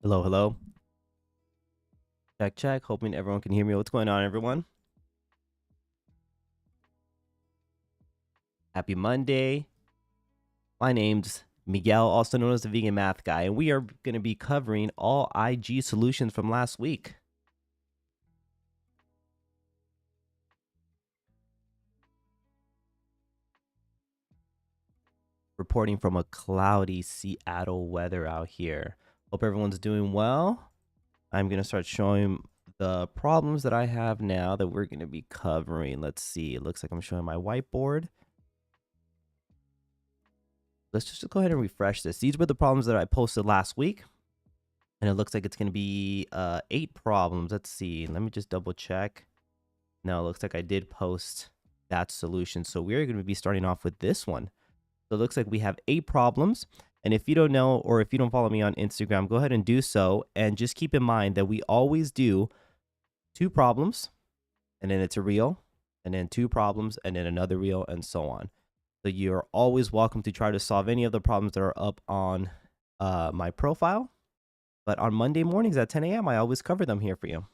Hello, hello. Check, check. Hoping everyone can hear me. What's going on, everyone? Happy Monday. My name's Miguel, also known as the Vegan Math Guy, and we are going to be covering all IG solutions from last week. Reporting from a cloudy Seattle weather out here. Hope everyone's doing well. I'm going to start showing the problems that I have now that we're going to be covering. Let's see. It looks like I'm showing my whiteboard. Let's just go ahead and refresh this. These were the problems that I posted last week. And it looks like it's going to be 8 problems. Let's see. Let me just double check. No, it looks like I did post that solution. So we're going to be starting off with this one. So it looks like we have 8 problems. And if you don't know, or if you don't follow me on Instagram, go ahead and do so. And just keep in mind that we always do 2 problems, and then it's a reel, and then 2 problems, and then another reel, and so on. So you're always welcome to try to solve any of the problems that are up on my profile. But on Monday mornings at 10 a.m., I always cover them here for you.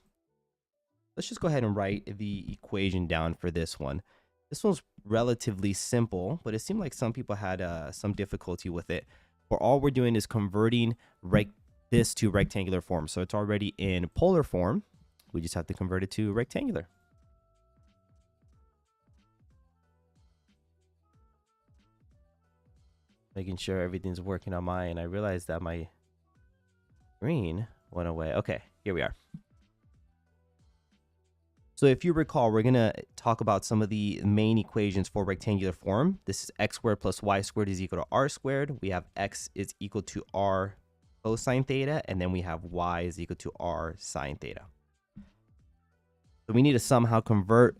Let's just go ahead and write the equation down for this one. This one's relatively simple, but it seemed like some people had some difficulty with it. For all we're doing is converting this to rectangular form. So it's already in polar form. We just have to convert it to rectangular. Making sure everything's working on my end. I realized that my screen went away. Okay, here we are. So if you recall, we're going to talk about some of the main equations for rectangular form. This is x squared plus y squared is equal to r squared. We have x is equal to r cosine theta, and then we have y is equal to r sine theta. So we need to somehow convert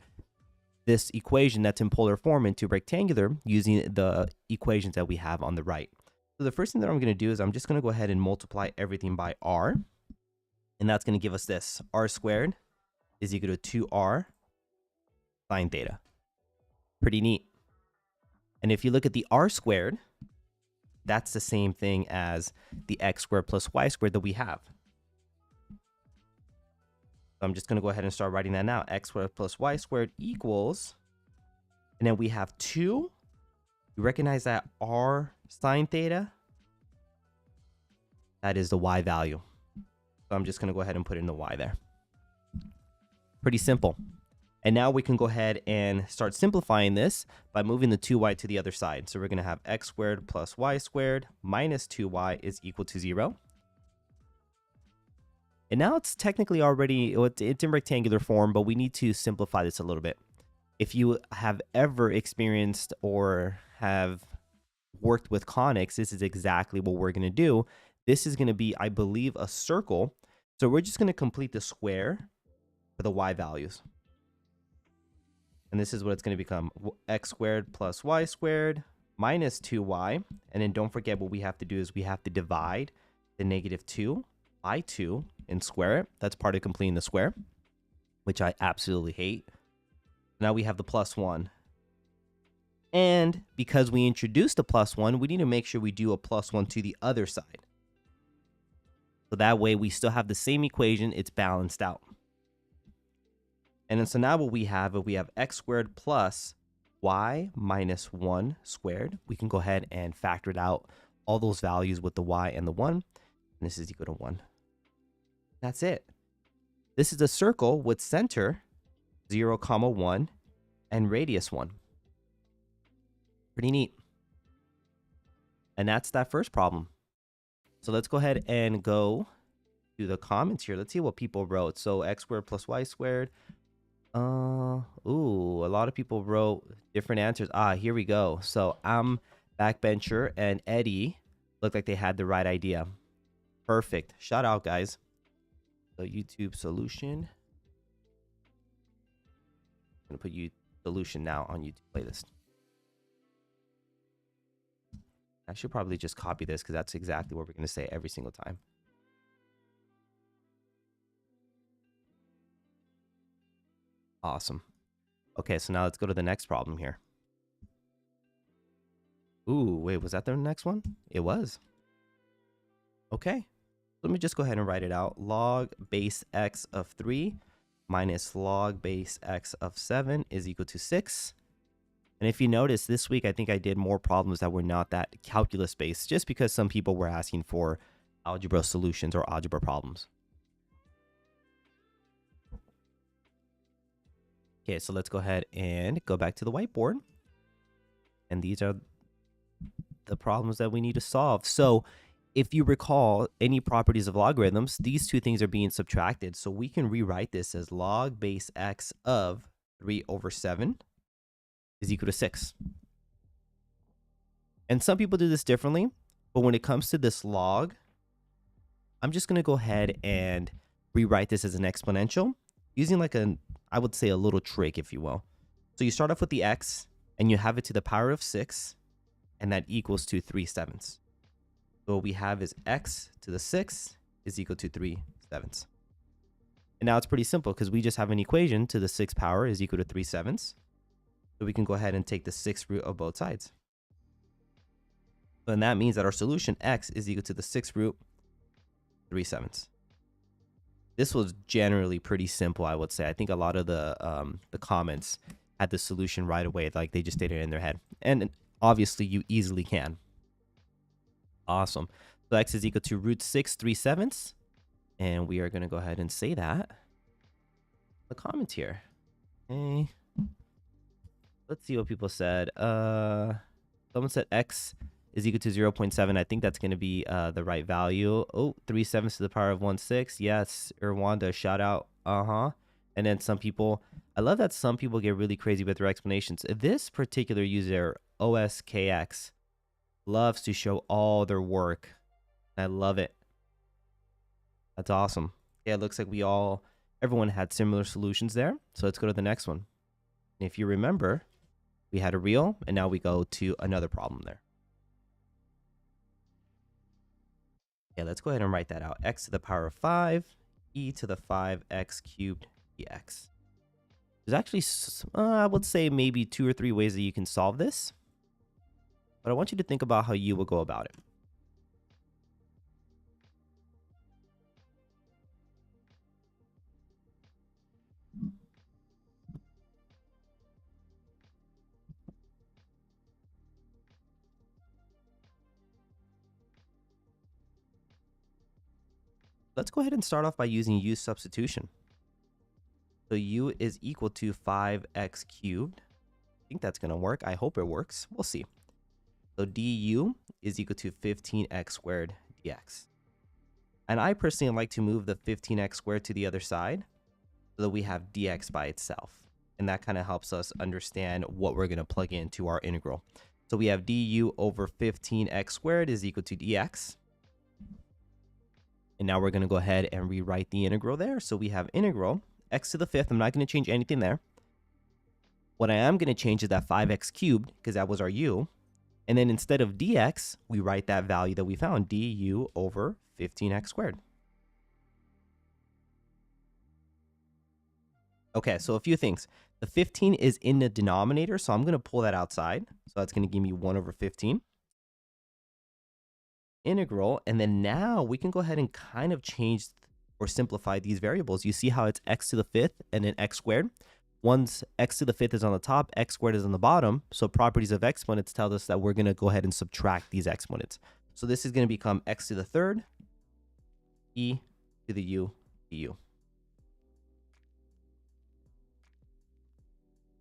this equation that's in polar form into rectangular using the equations that we have on the right. So the first thing that I'm going to do is I'm just going to go ahead and multiply everything by r. And that's going to give us this. R squared is equal to 2r sine theta. Pretty neat. And if you look at the r squared, that's the same thing as the x squared plus y squared that we have. So I'm just going to go ahead and start writing that now. X squared plus y squared equals, and then we have 2. You recognize that r sine theta? That is the y value. So I'm just going to go ahead and put in the y there. Pretty simple. And now we can go ahead and start simplifying this by moving the 2y to the other side. So we're going to have x squared plus y squared minus 2y is equal to 0. And now it's technically already, it's in rectangular form, but we need to simplify this a little bit. If you have ever experienced or have worked with conics, this is exactly what we're going to do. This is going to be, I believe, a circle. So we're just going to complete the square for the y values. And this is what it's going to become. X squared plus y squared minus 2y. And then don't forget what we have to do is we have to divide the negative 2 by 2 and square it. That's part of completing the square, which I absolutely hate. Now we have the plus 1. And because we introduced the plus 1, we need to make sure we do a plus 1 to the other side. So that way we still have the same equation. It's balanced out. And then so now what we have x squared plus y minus 1 squared. We can go ahead and factor it out, all those values with the y and the 1. And this is equal to 1. That's it. This is a circle with center 0, 1 and radius 1. Pretty neat. And that's that first problem. So let's go ahead and go to the comments here. Let's see what people wrote. So x squared plus y squared. A lot of people wrote different answers. Here we go. So I'm Backbencher and Eddie looked like they had the right idea. Perfect. Shout out, guys. The YouTube solution. I'm going to put solution now on YouTube playlist. I should probably just copy this because that's exactly what we're going to say every single time. Awesome. Okay, so now let's go to the next problem here. Ooh, wait, was that the next one? It was. Okay. Let me just go ahead and write it out. Log base x of 3 minus log base x of 7 is equal to 6. And if you notice, this week I think I did more problems that were not that calculus based, just because some people were asking for algebra solutions or algebra problems. Okay, so let's go ahead and go back to the whiteboard. And these are the problems that we need to solve. So if you recall any properties of logarithms, these two things are being subtracted. So we can rewrite this as log base x of 3 over 7 is equal to 6. And some people do this differently, but when it comes to this log, I'm just going to go ahead and rewrite this as an exponential using like I would say a little trick, if you will. So you start off with the x and you have it to the power of 6, and that equals to 3/7. So what we have is x to the 6 is equal to 3/7. And now it's pretty simple because we just have an equation to the 6th power is equal to 3/7. So we can go ahead and take the 6th root of both sides. And that means that our solution x is equal to the 6th root 3/7. This was generally pretty simple, I would say. I think a lot of the comments had the solution right away, like they just did it in their head. And obviously, you easily can. Awesome. So x is equal to root 6 3/7. And we are going to go ahead and say that. The comment here. Okay. Let's see what people said. Someone said x is equal to 0.7. I think that's going to be the right value. Oh, 3/7 to the power of 1/6. Yes, Irwanda, shout out. And then some people, I love that some people get really crazy with their explanations. This particular user, OSKX, loves to show all their work. I love it. That's awesome. Yeah, it looks like everyone had similar solutions there. So let's go to the next one. And if you remember, we had a real, and now we go to another problem there. Okay, let's go ahead and write that out. X to the power of 5, e to the 5x cubed dx. There's actually, I would say maybe 2 or 3 ways that you can solve this. But I want you to think about how you will go about it. Let's go ahead and start off by using u substitution. So u is equal to 5x cubed. I think that's going to work. I hope it works. We'll see. So du is equal to 15x squared dx. And I personally like to move the 15x squared to the other side so that we have dx by itself. And that kind of helps us understand what we're going to plug into our integral. So we have du over 15x squared is equal to dx. And now we're going to go ahead and rewrite the integral there. So we have integral x to the 5th. I'm not going to change anything there. What I am going to change is that 5x cubed, because that was our u. And then instead of dx, we write that value that we found, du over 15x squared. Okay, so a few things. The 15 is in the denominator, so I'm going to pull that outside. So that's going to give me 1 over 15. Integral, and then now we can go ahead and kind of change or simplify these variables. You see how it's x to the 5th and then x squared. Once x to the 5th is on the top, x squared is on the bottom. So properties of exponents tell us that we're going to go ahead and subtract these exponents. So this is going to become x to the 3rd, e to the u du.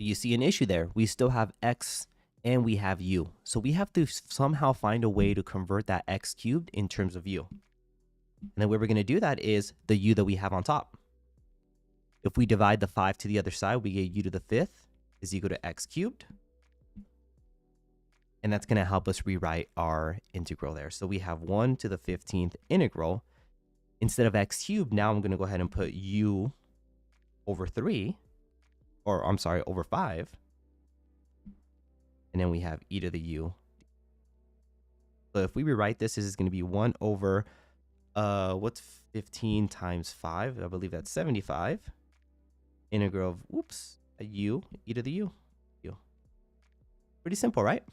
You see an issue there. We still have x and we have u. So we have to somehow find a way to convert that x cubed in terms of u. And the way we're going to do that is the u that we have on top. If we divide the 5 to the other side, we get u to the 5th is equal to x cubed. And that's going to help us rewrite our integral there. So we have 1 to the 15th integral. Instead of x cubed, now I'm going to go ahead and put u over 3, or I'm sorry, over 5. And then we have e to the u. So if we rewrite this, this is going to be 1 over, what's 15 times 5? I believe that's 75. Integral of, a u, e to the u. Pretty simple, right?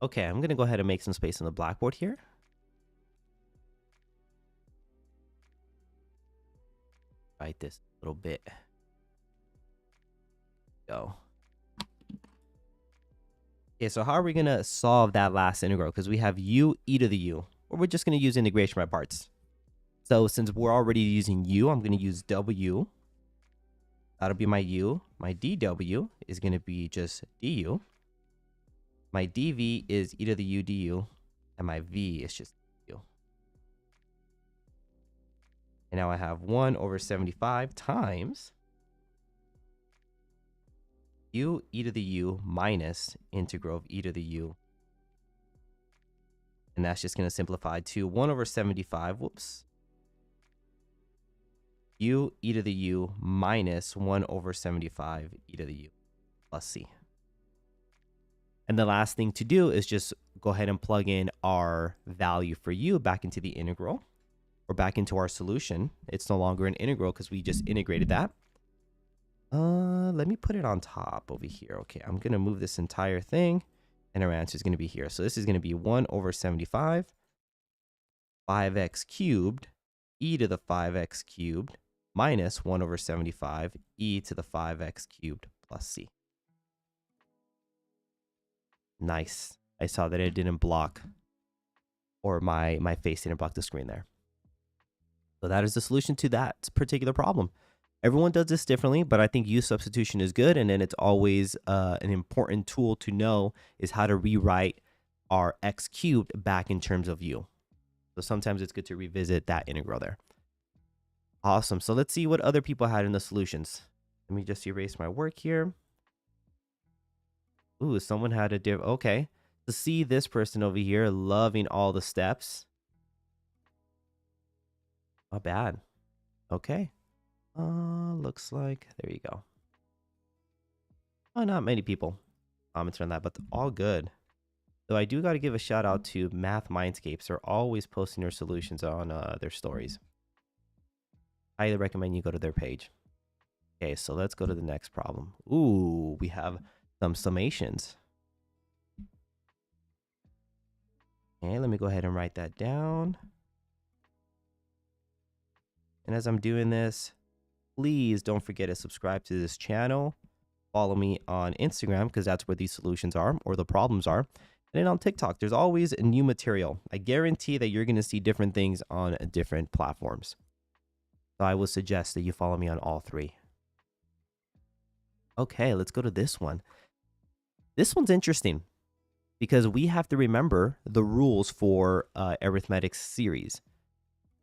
Okay, I'm going to go ahead and make some space on the blackboard here. Write this a little bit. Go. Okay, so how are we going to solve that last integral? Because we have u e to the u. Or we're just going to use integration by parts. So since we're already using u, I'm going to use w. That'll be my u. My dw is going to be just du. My dv is e to the u du. And my v is just u. And now I have 1 over 75 times u e to the u minus integral of e to the u. And that's just going to simplify to 1 over 75, whoops, u e to the u minus 1 over 75 e to the u plus c. And the last thing to do is just go ahead and plug in our value for u back into the integral, or back into our solution. It's no longer an integral because we just integrated that. Let me put it on top over here. Okay, I'm going to move this entire thing, and our answer is going to be here. So this is going to be 1 over 75, 5x cubed, e to the 5x cubed, minus 1 over 75, e to the 5x cubed plus c. Nice. I saw that it didn't block, or my face didn't block the screen there. So that is the solution to that particular problem. Everyone does this differently, but I think u substitution is good. And then it's always an important tool to know is how to rewrite our x cubed back in terms of u. So sometimes it's good to revisit that integral there. Awesome. So let's see what other people had in the solutions. Let me just erase my work here. Ooh, someone had a okay. To see this person over here loving all the steps. Not bad. Okay. Looks like, there you go. Oh, not many people commented on that, but all good. So I do got to give a shout out to Math Mindscapes. They're always posting their solutions on their stories. Highly recommend you go to their page. Okay, so let's go to the next problem. Ooh, we have some summations. Okay, let me go ahead and write that down. And as I'm doing this, please don't forget to subscribe to this channel. Follow me on Instagram because that's where these solutions are, or the problems are. And then on TikTok, there's always new material. I guarantee that you're going to see different things on different platforms. So I would suggest that you follow me on all three. Okay, let's go to this one. This one's interesting because we have to remember the rules for arithmetic series.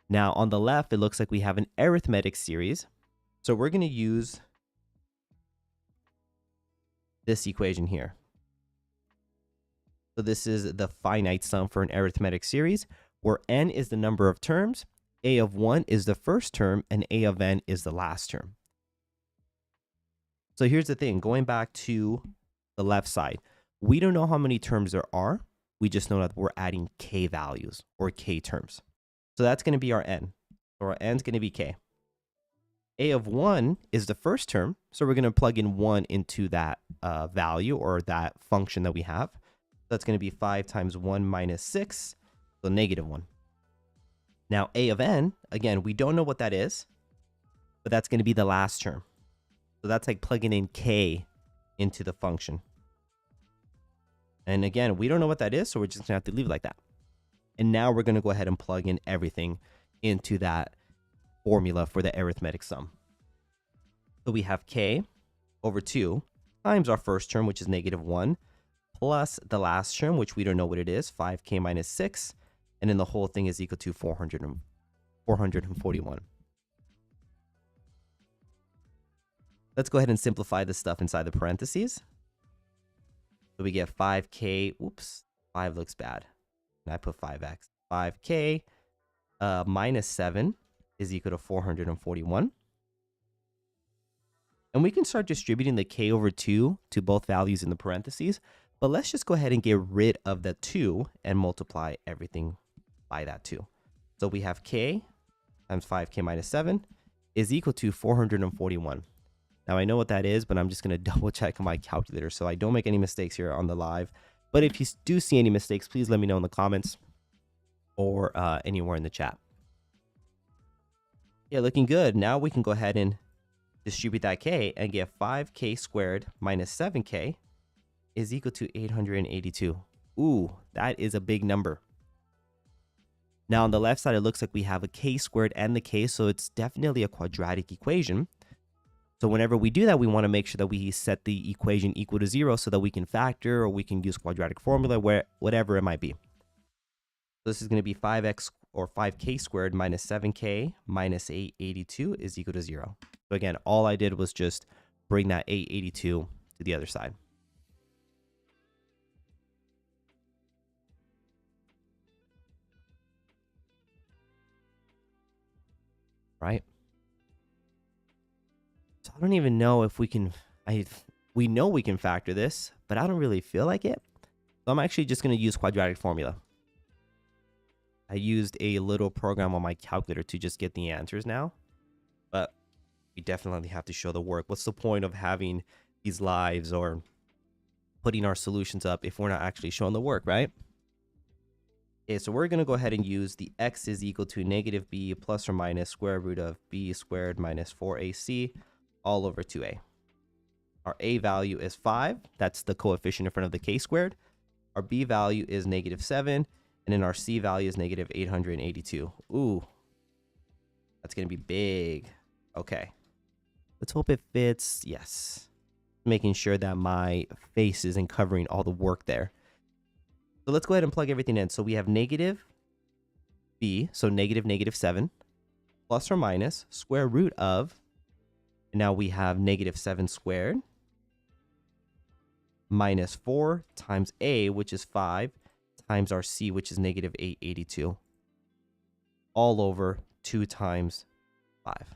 Now, on the left, it looks like we have an arithmetic series. So we're going to use this equation here. So this is the finite sum for an arithmetic series, where n is the number of terms, a of 1 is the first term, and a of n is the last term. So here's the thing, going back to the left side, we don't know how many terms there are. We just know that we're adding k values, or k terms. So that's going to be our n. So our n is going to be k. A of 1 is the first term, so we're going to plug in 1 into that value, or that function that we have. So that's going to be 5 times 1 minus 6, so negative 1. Now, a of n, again, we don't know what that is, but that's going to be the last term. So that's like plugging in k into the function. And again, we don't know what that is, so we're just going to have to leave it like that. And now we're going to go ahead and plug in everything into that formula for the arithmetic sum. So we have k over 2 times our first term, which is negative 1, plus the last term, which we don't know what it is, 5k minus 6, and then the whole thing is equal to 441. Let's go ahead and simplify this stuff inside the parentheses. So we get 5k, oops, 5 looks bad. And I put 5x. 5k minus 7 is equal to 441. And we can start distributing the k over 2 to both values in the parentheses. But let's just go ahead and get rid of the 2 and multiply everything by that 2. So we have k times 5k minus 7 is equal to 441. Now I know what that is, but I'm just going to double check on my calculator so I don't make any mistakes here on the live. But if you do see any mistakes, please let me know in the comments or anywhere in the chat. Yeah, looking good. Now we can go ahead and distribute that k and get 5k squared minus 7k is equal to 882. Ooh, that is a big number. Now on the left side, it looks like we have a k squared and the k, so it's definitely a quadratic equation. So whenever we do that, we want to make sure that we set the equation equal to 0 so that we can factor or we can use quadratic formula, whatever it might be. So this is going to be 5x or 5k squared minus 7k minus 882 is equal to 0. So again, all I did was just bring that 882 to the other side. Right? So I don't even know if we can, we know we can factor this, but I don't really feel like it. So I'm actually just going to use quadratic formula. I used a little program on my calculator to just get the answers now, but we definitely have to show the work. What's the point of having these lives or putting our solutions up if we're not actually showing the work, right? Okay, so we're going to go ahead and use the x is equal to negative b plus or minus square root of b squared minus 4ac all over 2a. Our a value is 5. That's the coefficient in front of the k squared. Our b value is negative 7. And then our c value is negative 882. Ooh, that's going to be big. Okay. Let's hope it fits. Yes. Making sure that my face isn't covering all the work there. So let's go ahead and plug everything in. So we have negative b, so negative 7, plus or minus square root of, and now we have negative 7 squared, minus 4 times a, which is 5, times our c, which is negative 882, all over 2 times 5.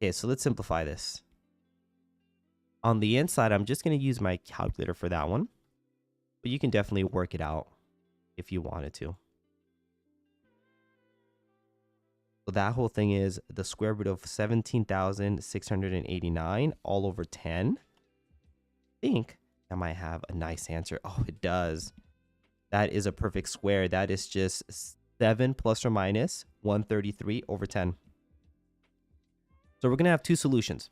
Okay, so let's simplify this. On the inside, I'm just going to use my calculator for that one, but you can definitely work it out if you wanted to. So that whole thing is the square root of 17,689 all over 10. I think that might have a nice answer. Oh, it does. That is a perfect square. That is just 7 plus or minus 133 over 10. So we're going to have two solutions.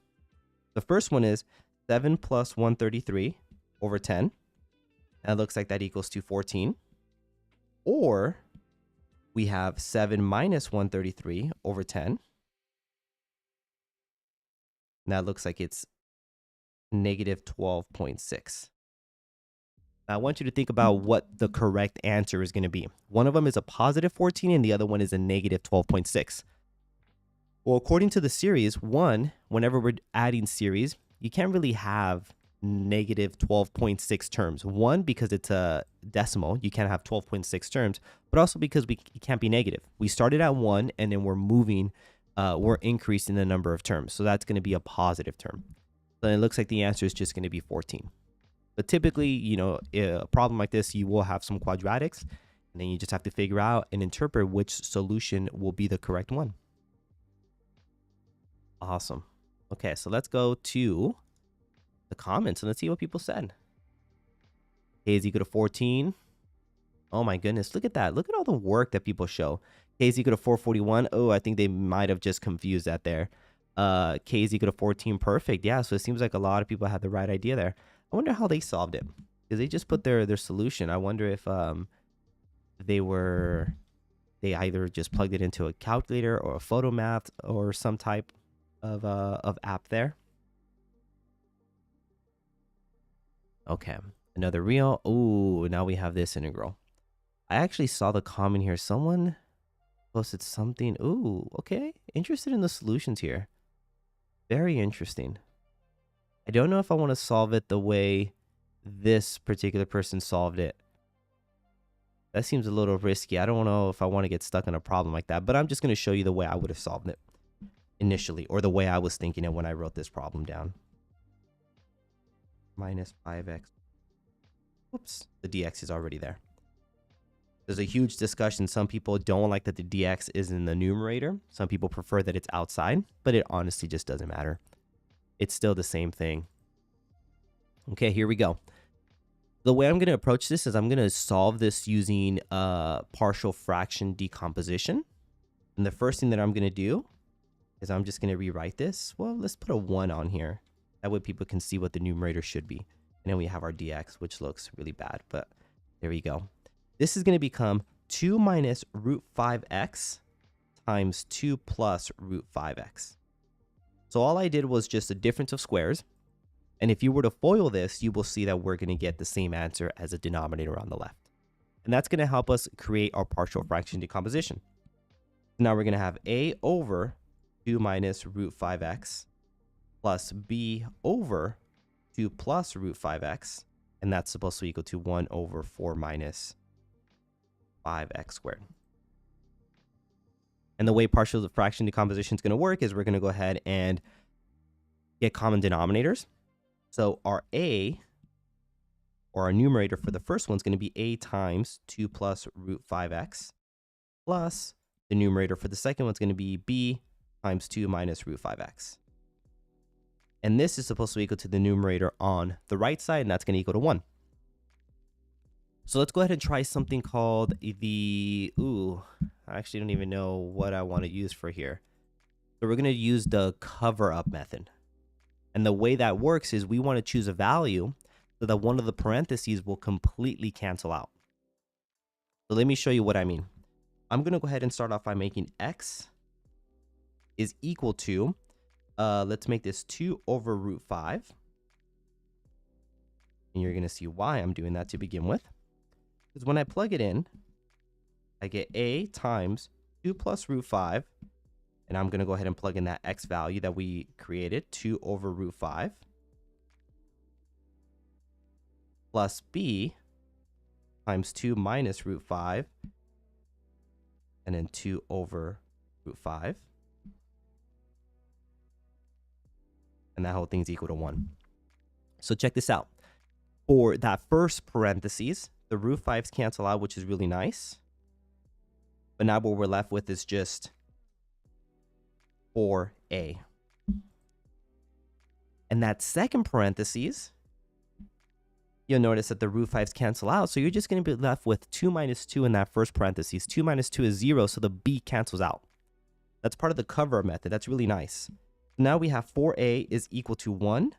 The first one is 7 plus 133 over 10. That looks like that equals to 14. Or we have 7 minus 133 over 10. And that looks like it's negative 12.6. I want you to think about what the correct answer is going to be. One of them is a positive 14 and the other one is a negative 12.6. Well, according to the series, whenever we're adding series, you can't really have negative 12.6 terms. One, because it's a decimal, you can't have 12.6 terms, but also because it can't be negative. We started at 1 and then we're increasing the number of terms. So that's going to be a positive term. So it looks like the answer is just going to be 14. But typically, you know, a problem like this, you will have some quadratics, and then you just have to figure out and interpret which solution will be the correct one. Awesome. Okay, so let's go to the comments and let's see what people said. K is equal to 14. Oh my goodness, look at that. Look at all the work that people show. K is equal to 441. Oh, I think they might have just confused that there. K is equal to 14. Perfect. Yeah, so it seems like a lot of people had the right idea there. I wonder how they solved it, because they just put their solution. I wonder if they either just plugged it into a calculator or a photo math or some type of app there. Okay, another real. Ooh, now we have this integral. I actually saw the comment here. Someone posted something. Ooh, okay. Interested in the solutions here. Very interesting. I don't know if I want to solve it the way this particular person solved it. That seems a little risky. I don't know if I want to get stuck on a problem like that, but I'm just going to show you the way I would have solved it initially, or the way I was thinking it when I wrote this problem down. Minus 5x. Whoops, the dx is already there. There's a huge discussion. Some people don't like that the dx is in the numerator. Some people prefer that it's outside, but it honestly just doesn't matter. It's still the same thing. Okay, here we go. The way I'm going to approach this is I'm going to solve this using partial fraction decomposition. And the first thing that I'm going to do is I'm just going to rewrite this. Well, let's put a 1 on here. That way people can see what the numerator should be. And then we have our dx, which looks really bad, but there we go. This is going to become 2 minus root 5x times 2 plus root 5x. So all I did was just a difference of squares. And if you were to FOIL this, you will see that we're going to get the same answer as a denominator on the left. And that's going to help us create our partial fraction decomposition. Now we're going to have a over 2 minus root 5x plus b over 2 plus root 5x. And that's supposed to equal to 1 over 4 minus 5x squared. And the way partial fraction decomposition is going to work is we're going to go ahead and get common denominators. So our a, or our numerator for the first one, is going to be a times 2 plus root 5x, plus the numerator for the second one is going to be b times 2 minus root 5x. And this is supposed to be equal to the numerator on the right side, and that's going to equal to 1. So let's go ahead and try something called the, I actually don't even know what I want to use for here. So we're going to use the cover-up method. And the way that works is we want to choose a value so that one of the parentheses will completely cancel out. So let me show you what I mean. I'm going to go ahead and start off by making x is equal to, let's make this 2 over root 5. And you're going to see why I'm doing that to begin with. Because when I plug it in, I get a times 2 plus root 5. And I'm going to go ahead and plug in that x value that we created, 2 over root 5. Plus b times 2 minus root 5. And then 2 over root 5. And that whole thing's equal to 1. So check this out. For that first parentheses, the root 5s cancel out, which is really nice. But now what we're left with is just 4a. And that second parentheses, you'll notice that the root 5s cancel out. So you're just going to be left with 2 minus 2 in that first parentheses. 2 minus 2 is 0, so the b cancels out. That's part of the cover method. That's really nice. Now we have 4a is equal to 1,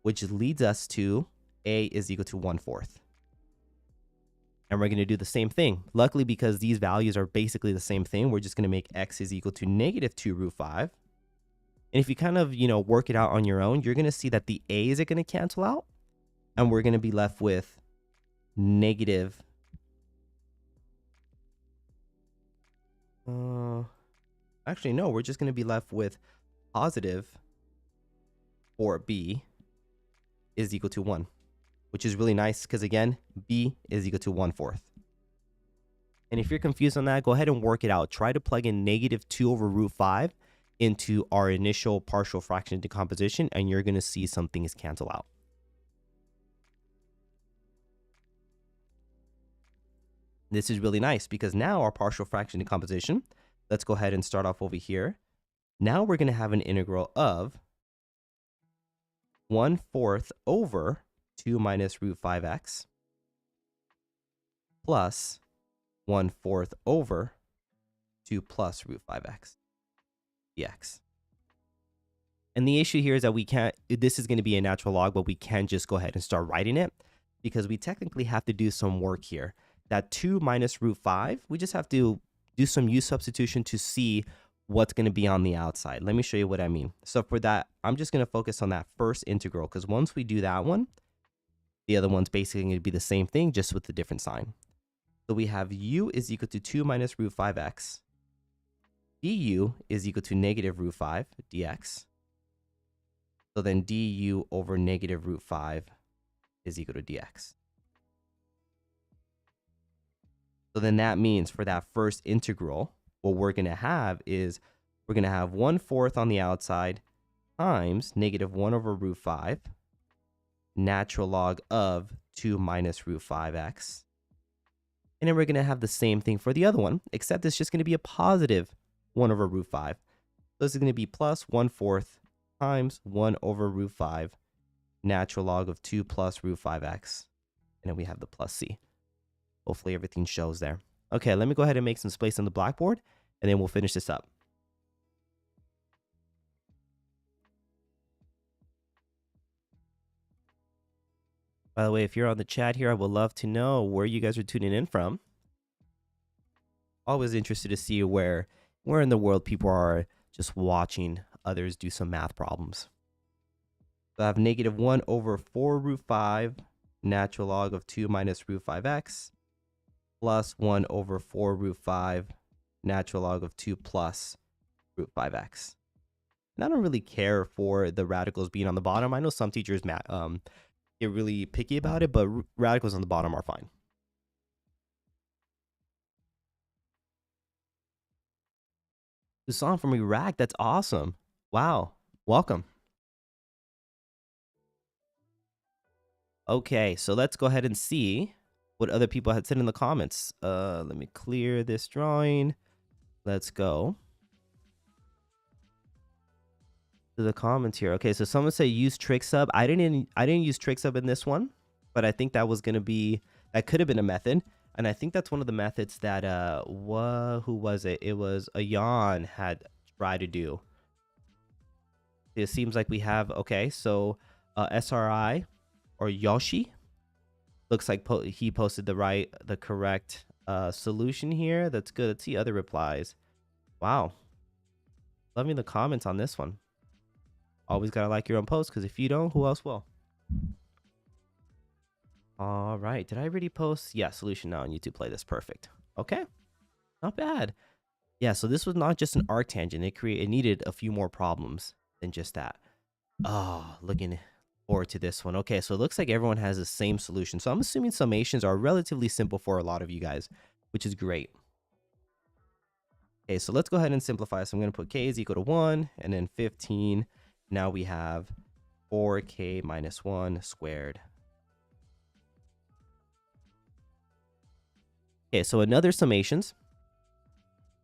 which leads us to a is equal to 1/4. And we're going to do the same thing. Luckily, because these values are basically the same thing, we're just going to make x is equal to negative 2 root 5. And if you kind of, work it out on your own, you're going to see that the a's are going to cancel out. And we're going to be left with negative. Actually, no, we're just going to be left with positive 4b is equal to 1. Which is really nice because, again, b is equal to 1/4. And if you're confused on that, go ahead and work it out. Try to plug in negative 2 over root 5 into our initial partial fraction decomposition, and you're going to see some things cancel out. This is really nice because now our partial fraction decomposition, let's go ahead and start off over here. Now we're going to have an integral of 1/4 over 2 minus root 5x plus 1/4 over 2 plus root 5x dx. And the issue here is that we can't, this is going to be a natural log, but we can just go ahead and start writing it because we technically have to do some work here. That 2 minus root 5, we just have to do some u substitution to see what's going to be on the outside. Let me show you what I mean. So for that, I'm just going to focus on that first integral because once we do that one, the other one's basically going to be the same thing, just with a different sign. So we have u is equal to 2 minus root 5x. du is equal to negative root 5 dx. So then du over negative root 5 is equal to dx. So then that means for that first integral, what we're going to have is we're going to have 1/4 on the outside times negative 1 over root 5 natural log of 2 minus root 5x. And then we're going to have the same thing for the other one, except it's just going to be a positive 1 over root 5. So this is going to be plus 1/4 times 1 over root 5 natural log of 2 plus root 5x. and then we have the plus c. Hopefully everything shows there. Okay, let me go ahead and make some space on the blackboard, and then we'll finish this up. By the way, if you're on the chat here, I would love to know where you guys are tuning in from. Always interested to see where in the world people are just watching others do some math problems. So I have negative 1 over 4 root 5 natural log of 2 minus root 5x plus 1 over 4 root 5 natural log of 2 plus root 5x. And I don't really care for the radicals being on the bottom. I know some teachers get really picky about it, but radicals on the bottom are fine. Susan from Iraq, that's awesome. Wow, welcome. Okay, so let's go ahead and see what other people had said in the comments. Let me clear this drawing. Let's go to the comments here. Okay, so someone said use trick sub. I didn't use trick sub in this one, but I think that was gonna be, that could have been a method, and I think that's one of the methods that who was it? It was Ayan had tried to do. It seems like we have, okay, so SRI or Yoshi looks like he posted the correct solution here. That's good. Let's see other replies. Wow, love me the comments on this one. Always gotta like your own post, because if you don't, who else will? All right, did I already post? Yeah, solution now on YouTube playlist. Perfect. Okay, not bad. Yeah, so this was not just an arctangent. It needed a few more problems than just that. Oh, looking forward to this one. Okay, so it looks like everyone has the same solution. So I'm assuming summations are relatively simple for a lot of you guys, which is great. Okay, so let's go ahead and simplify. So I'm going to put k is equal to 1 and then 15. Now we have 4k minus 1 squared. Okay, so another summations.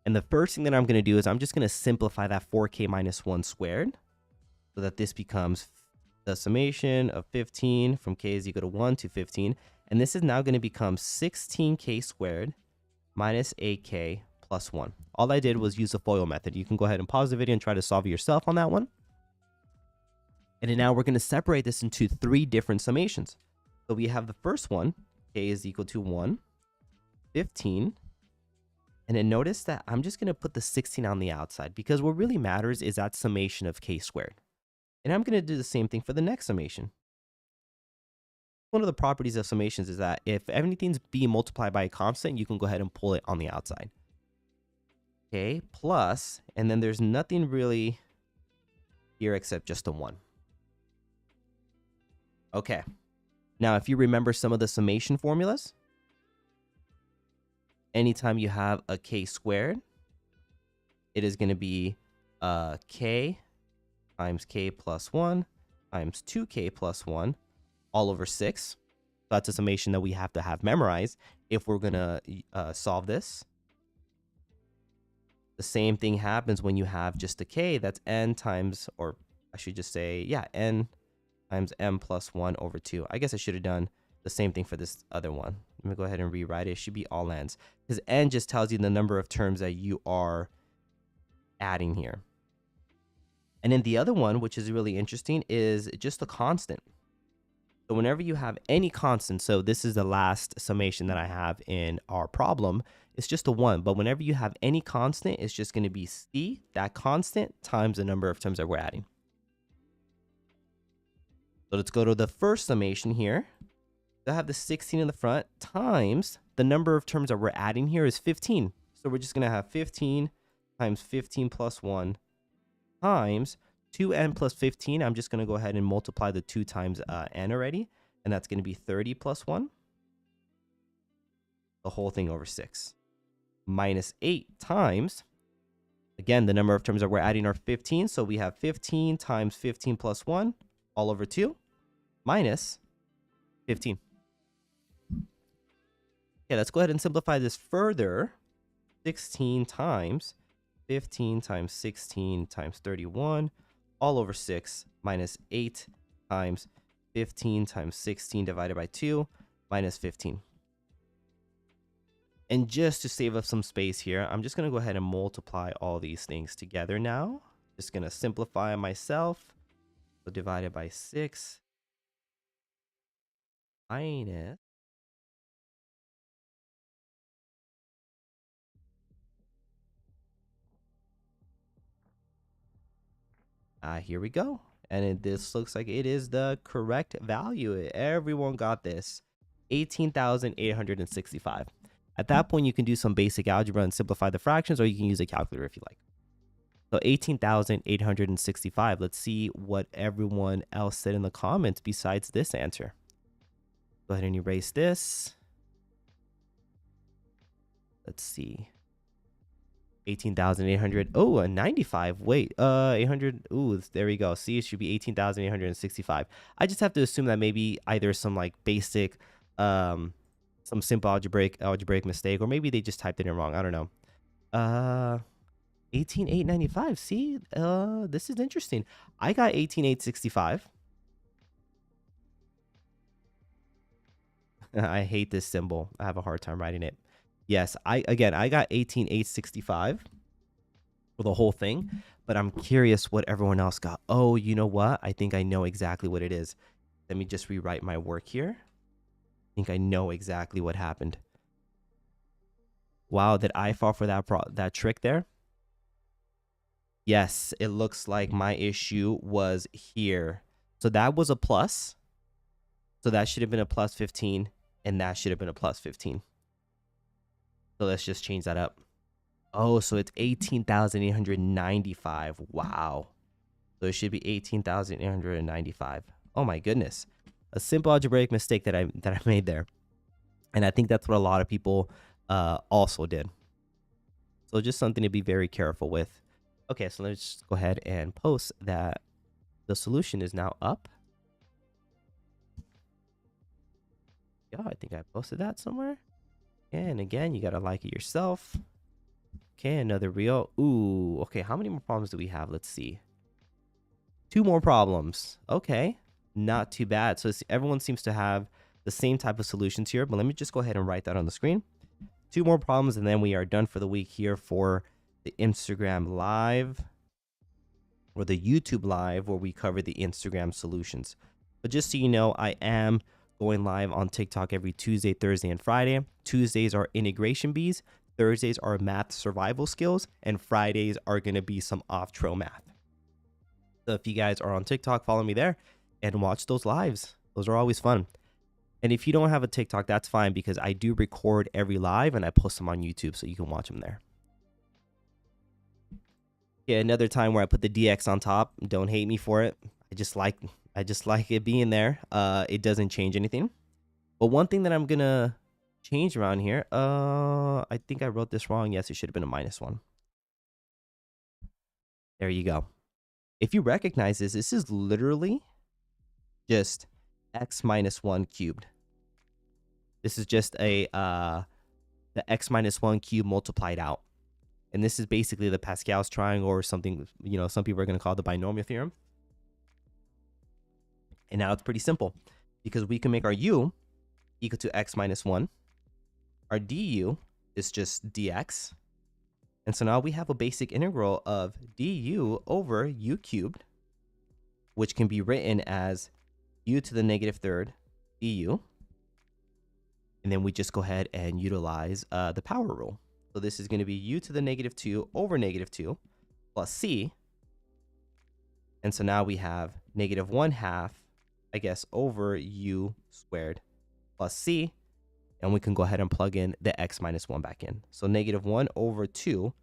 And the first thing that I'm going to do is I'm just going to simplify that 4k minus 1 squared so that this becomes the summation of 15 from k is equal to 1 to 15. And this is now going to become 16k squared minus 8k plus 1. All I did was use the FOIL method. You can go ahead and pause the video and try to solve it yourself on that one. And then now we're going to separate this into 3 different summations. So we have the first one, k is equal to 1, 15. And then notice that I'm just going to put the 16 on the outside, because what really matters is that summation of k squared. And I'm going to do the same thing for the next summation. One of the properties of summations is that if anything's being multiplied by a constant, you can go ahead and pull it on the outside. Okay, plus, and then there's nothing really here except just a 1. Okay, now if you remember some of the summation formulas, anytime you have a k squared, it is going to be k times k plus 1 times 2k plus 1 all over 6. So that's a summation that we have to have memorized if we're going to solve this. The same thing happens when you have just a k, that's n times, or I should just say, yeah, n times m plus 1 over 2. I guess I should have done the same thing for this other one. Let me go ahead and rewrite it. It should be all n's, because n just tells you the number of terms that you are adding here. And then the other one, which is really interesting, is just a constant. So whenever you have any constant, so this is the last summation that I have in our problem, it's just a 1. But whenever you have any constant, it's just going to be c, that constant, times the number of terms that we're adding. So let's go to the first summation here. I have the 16 in the front times the number of terms that we're adding here is 15. So we're just going to have 15 times 15 plus 1 times 2n plus 15. I'm just going to go ahead and multiply the 2 times n already. And that's going to be 30 plus 1. The whole thing over 6. Minus 8 times, again, the number of terms that we're adding are 15. So we have 15 times 15 plus 1 all over 2 minus 15. Okay, let's go ahead and simplify this further. 16 times 15 times 16 times 31 all over 6 minus 8 times 15 times 16 divided by 2 minus 15. And just to save up some space here, I'm just going to go ahead and multiply all these things together now. Just going to simplify myself. So divided by 6 minus. Here we go. And this looks like it is the correct value. Everyone got this. 18,865. At that point, you can do some basic algebra and simplify the fractions, or you can use a calculator if you like. So 18,865. Let's see what everyone else said in the comments besides this answer. Go ahead and erase this. Let's see. 18,800. Oh, a 95. Wait, 800. Ooh, there we go. See, it should be 18,865. I just have to assume that maybe either some like basic, some simple algebraic mistake, or maybe they just typed it in wrong. I don't know. 18,895. See, this is interesting. I got 18,865. I hate this symbol. I have a hard time writing it. Yes, I got 18,865 for the whole thing, but I'm curious what everyone else got. Oh, you know what? I think I know exactly what it is. Let me just rewrite my work here. I think I know exactly what happened. Wow, did I fall for that trick there? Yes, it looks like my issue was here. So that was a plus. So that should have been a plus 15, and that should have been a plus 15. So let's just change that up. Oh, so it's 18,895. Wow. So it should be 18,895. Oh my goodness. A simple algebraic mistake that I made there. And I think that's what a lot of people also did. So just something to be very careful with. Okay, so let's just go ahead and post that the solution is now up. Yeah, I think I posted that somewhere. And again, you got to like it yourself. Okay, another reel. Ooh, okay, how many more problems do we have? Let's see. 2 more problems. Okay, not too bad. So everyone seems to have the same type of solutions here, but let me just go ahead and write that on the screen. 2 more problems, and then we are done for the week here for the Instagram Live or the YouTube Live, where we cover the Instagram solutions. But just so you know, I am going live on TikTok every Tuesday, Thursday, and Friday. Tuesdays are integration bees. Thursdays are math survival skills. And Fridays are going to be some off-trail math. So if you guys are on TikTok, follow me there and watch those lives. Those are always fun. And if you don't have a TikTok, that's fine, because I do record every live and I post them on YouTube so you can watch them there. Yeah, another time where I put the DX on top. Don't hate me for it. I just like it being there. It doesn't change anything. But one thing that I'm gonna change around here, I think I wrote this wrong. Yes, it should have been a -1. There you go. If you recognize this is literally just x minus 1 cubed. This is just the x minus 1 cubed multiplied out. And this is basically the Pascal's triangle, or something, you know, some people are going to call it the binomial theorem. And now it's pretty simple, because we can make our u equal to x minus 1. Our du is just dx. And so now we have a basic integral of du over u cubed, which can be written as u to the -3rd du. And then we just go ahead and utilize the power rule. So this is going to be u to the -2 over -2 plus c. And so now we have -1/2, I guess, over u squared plus c. And we can go ahead and plug in the x minus 1 back in. So -1 over 2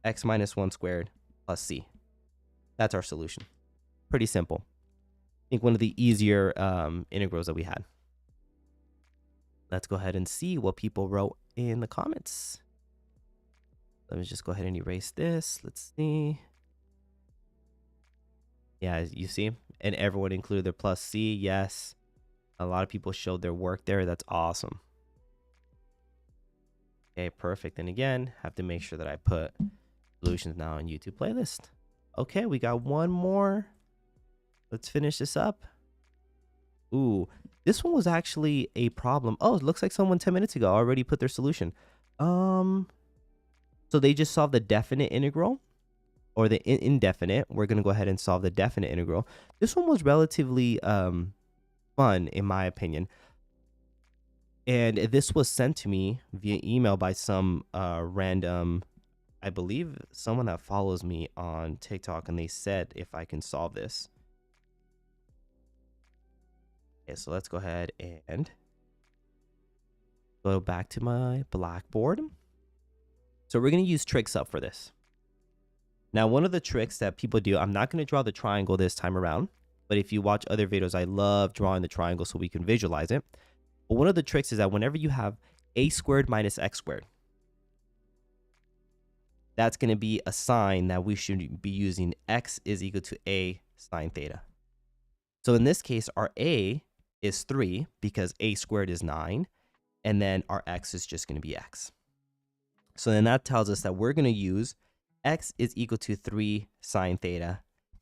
x minus 1 squared plus c. That's our solution. Pretty simple. I think one of the easier integrals that we had. Let's go ahead and see what people wrote in the comments. Let me just go ahead and erase this. Let's see. Yeah, you see? And everyone included their plus C. Yes. A lot of people showed their work there. That's awesome. Okay, perfect. And again, have to make sure that I put solutions now on YouTube playlist. Okay, we got one more. Let's finish this up. Ooh, This one was actually a problem. Oh, it looks like someone 10 minutes ago already put their solution. So they just solved the definite integral or the indefinite. We're going to go ahead and solve the definite integral. This one was relatively fun, in my opinion. And this was sent to me via email by some random, I believe someone that follows me on TikTok, and they said if I can solve this. Okay, so let's go ahead and go back to my Blackboard. So we're going to use tricks up for this. Now, one of the tricks that people do, I'm not going to draw the triangle this time around, but if you watch other videos, I love drawing the triangle so we can visualize it. But one of the tricks is that whenever you have a squared minus x squared, that's going to be a sign that we should be using x is equal to a sine theta. So in this case, our a is 3 because a squared is 9, and then our x is just going to be x. So then that tells us that we're going to use x is equal to 3 sine theta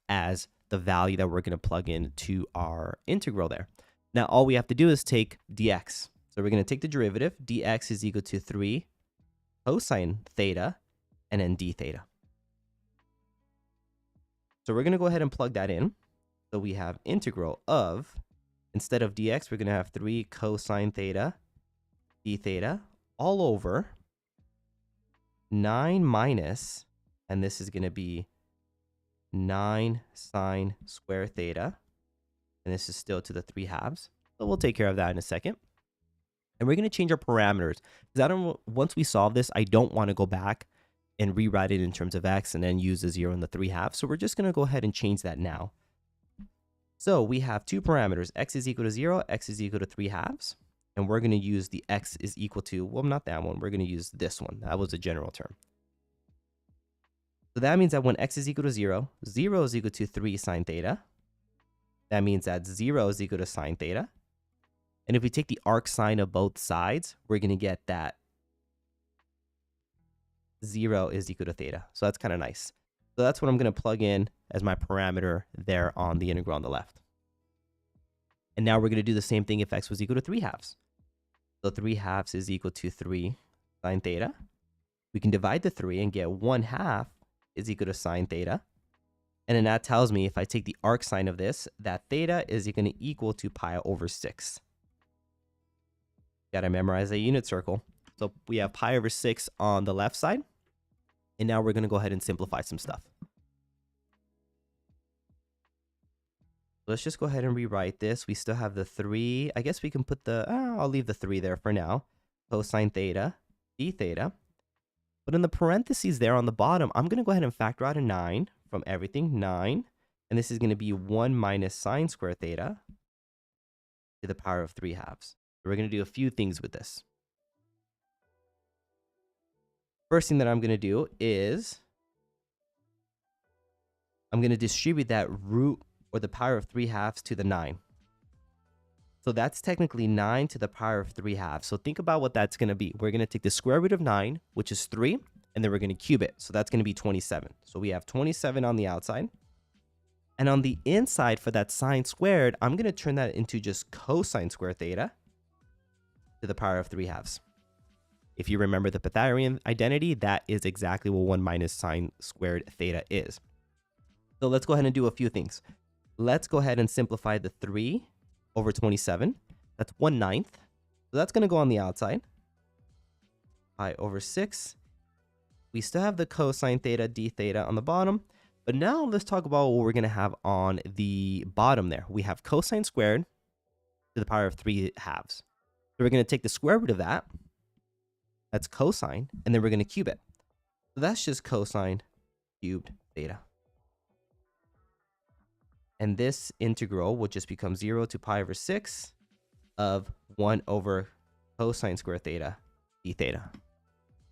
as the value that we're going to plug into our integral there. Now, all we have to do is take dx. So we're going to take the derivative. Dx is equal to 3 cosine theta and then d theta. So we're going to go ahead and plug that in. So we have integral of, instead of dx, we're going to have 3 cosine theta d theta all over 9 minus, and this is going to be 9 sine square theta. And this is still to the 3 halves. So we'll take care of that in a second. And we're going to change our parameters. Because once we solve this, I don't want to go back and rewrite it in terms of x and then use the 0 and the 3 halves. So we're just going to go ahead and change that now. So we have two parameters, x is equal to 0, x is equal to 3 halves. And we're going to use the x is equal to, well, not that one. We're going to use this one. That was a general term. So that means that when x is equal to 0, 0 is equal to 3 sine theta. That means that 0 is equal to sine theta. And if we take the arc sine of both sides, we're going to get that 0 is equal to theta. So that's kind of nice. So that's what I'm going to plug in as my parameter there on the integral on the left. And now we're going to do the same thing if x was equal to 3 halves. So 3 halves is equal to 3 sine theta. We can divide the 3 and get 1 half is equal to sine theta. And then that tells me if I take the arc sine of this, that theta is going to equal to pi over 6. Got to memorize a unit circle. So we have pi over 6 on the left side. And now we're going to go ahead and simplify some stuff. Let's just go ahead and rewrite this. We still have the 3. I guess we can put the, I'll leave the 3 there for now. Cosine theta, d theta. But in the parentheses there on the bottom, I'm going to go ahead and factor out a 9 from everything, 9. And this is going to be 1 minus sine square theta to the power of 3 halves. So we're going to do a few things with this. First thing that I'm going to do is I'm going to distribute that root or the power of 3 halves to the 9. So that's technically 9 to the power of 3 halves. So think about what that's going to be. We're going to take the square root of 9, which is 3, and then we're going to cube it. So that's going to be 27. So we have 27 on the outside. And on the inside for that sine squared, I'm going to turn that into just cosine square theta to the power of 3 halves. If you remember the Pythagorean identity, that is exactly what 1 minus sine squared theta is. So let's go ahead and do a few things. Let's go ahead and simplify the 3 over 27. That's 1/9. So that's going to go on the outside. Pi over 6. We still have the cosine theta d theta on the bottom. But now let's talk about what we're going to have on the bottom there. We have cosine squared to the power of 3 halves. So we're going to take the square root of that. That's cosine. And then we're going to cube it. So that's just cosine cubed theta. And this integral will just become 0 to pi over 6 of 1 over cosine square theta d theta.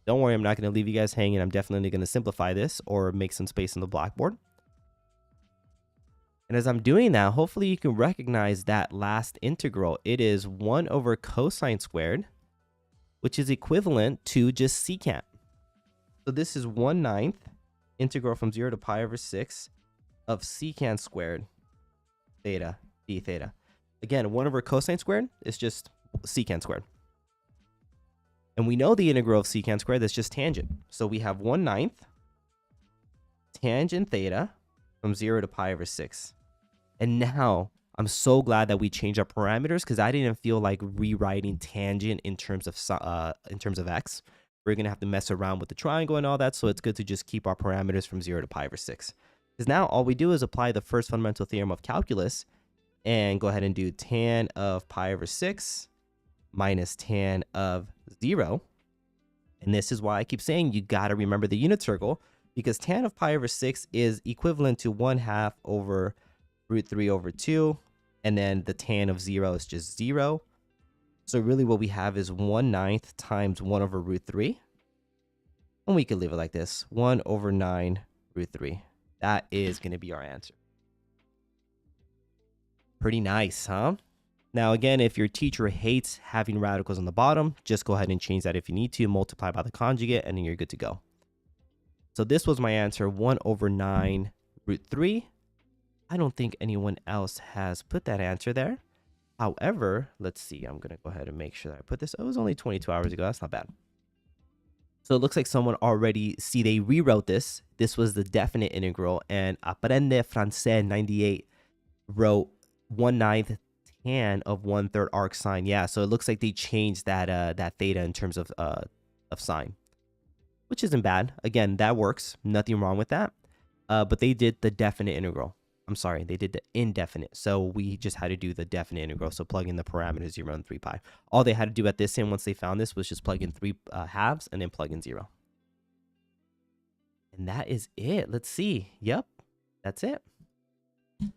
Don't worry, I'm not going to leave you guys hanging. I'm definitely going to simplify this or make some space on the blackboard. And as I'm doing that, hopefully you can recognize that last integral. It is 1 over cosine squared, which is equivalent to just secant. So this is 1/9 integral from 0 to pi over 6 of secant squared theta d theta. Again, 1 over cosine squared is just secant squared. And we know the integral of secant squared, that's just tangent. So we have 1/9 tangent theta from 0 to pi over 6. And now I'm so glad that we changed our parameters because I didn't feel like rewriting tangent in terms of x. We're going to have to mess around with the triangle and all that, so it's good to just keep our parameters from 0 to pi over 6. Because now all we do is apply the first fundamental theorem of calculus and go ahead and do tan of pi over 6 minus tan of 0. And this is why I keep saying you got to remember the unit circle, because tan of pi over 6 is equivalent to 1/2 over root 3 over 2. And then the tan of 0 is just 0. So really what we have is 1/9 times 1 over root 3. And we could leave it like this. 1 over 9 root 3. That is going to be our answer. Pretty nice, huh? Now, again, if your teacher hates having radicals on the bottom, just go ahead and change that if you need to. Multiply by the conjugate, and then you're good to go. So this was my answer, 1 over 9 root 3. I don't think anyone else has put that answer there. However, let's see. I'm going to go ahead and make sure that I put this. Oh, it was only 22 hours ago. That's not bad. So it looks like someone already, they rewrote this. This was the definite integral. And Aprende Francais 98 wrote 1/9 tan of 1/3 arc sine. Yeah, so it looks like they changed that theta in terms of sine, which isn't bad. Again, that works. Nothing wrong with that. But they did the definite integral. I'm sorry, they did the indefinite. So we just had to do the definite integral. So plug in the parameters 0 and 3 pi. All they had to do at this end, once they found this, was just plug in 3 halves and then plug in 0. And that is it. Let's see. Yep, that's it.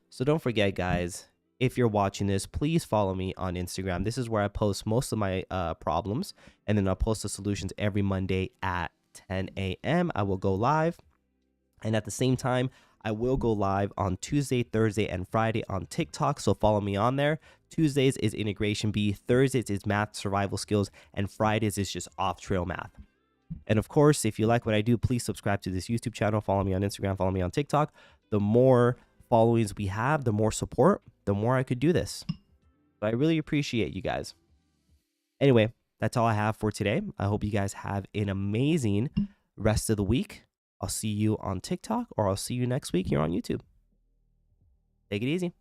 So don't forget, guys, if you're watching this, please follow me on Instagram. This is where I post most of my problems. And then I'll post the solutions every Monday at 10 a.m. I will go live. And at the same time, I will go live on Tuesday, Thursday, and Friday on TikTok, so follow me on there. Tuesdays is Integration B, Thursdays is Math Survival Skills, and Fridays is just off-trail math. And of course, if you like what I do, please subscribe to this YouTube channel, follow me on Instagram, follow me on TikTok. The more followings we have, the more support, the more I could do this. So I really appreciate you guys. Anyway, that's all I have for today. I hope you guys have an amazing rest of the week. I'll see you on TikTok, or I'll see you next week here on YouTube. Take it easy.